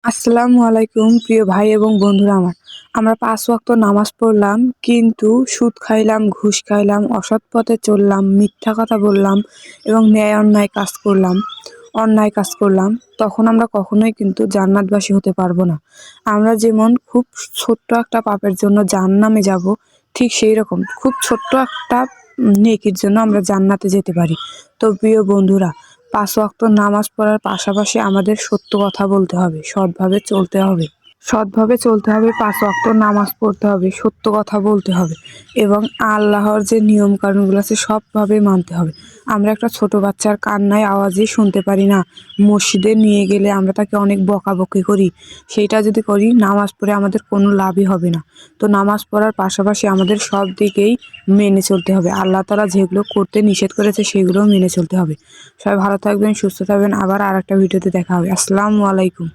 আসসালামু আলাইকুম প্রিয় ভাই এবং বন্ধুরা আমার। আমরা ৫ ওয়াক্ত নামাজ পড়লাম কিন্তু সুদ খাইলাম, ঘুষ খাইলাম, অসৎ পথে চললাম, মিথ্যা কথা বললাম এবং অন্যায় কাজ করলাম, তখন আমরা কখনোই কিন্তু জান্নাতবাসী হতে পারবো না। আমরা যেমন খুব ছোট্ট একটা পাপের জন্য জাহান্নামে যাবো, ঠিক সেই রকম খুব ছোট্ট একটা নেকির জন্য আমরা জান্নাতে যেতে পারি। তো প্রিয় বন্ধুরা, ৫ ওয়াক্ত নামাজ পড়ার পাশাপাশি আমাদের সত্য কথা বলতে হবে, সৎভাবে চলতে হবে। ৫ ওয়াক্ত নামাজ পড়তে হবে, সত্য কথা বলতে হবে এবং আল্লাহর যে নিয়ম কানুনগুলো আছে সবভাবে মানতে হবে। আমরা একটা ছোট বাচ্চার কান্নায় আওয়াজই শুনতে পারি না, মসজিদে নিয়ে গেলে আমরা তাকে অনেক বকাবকি করি। সেইটা যদি করি, নামাজ পড়ে আমাদের কোনো লাভই হবে না। তো নামাজ পড়ার পাশাপাশি আমাদের সব দিকেই মেনে চলতে হবে। আল্লাহ তাআলা যেগুলো করতে নিষেধ করেছে সেগুলোও মেনে চলতে হবে। সবাই ভালো থাকবেন, সুস্থ থাকবেন। আবার আরেকটা ভিডিওতে দেখা হবে। আসসালামু আলাইকুম।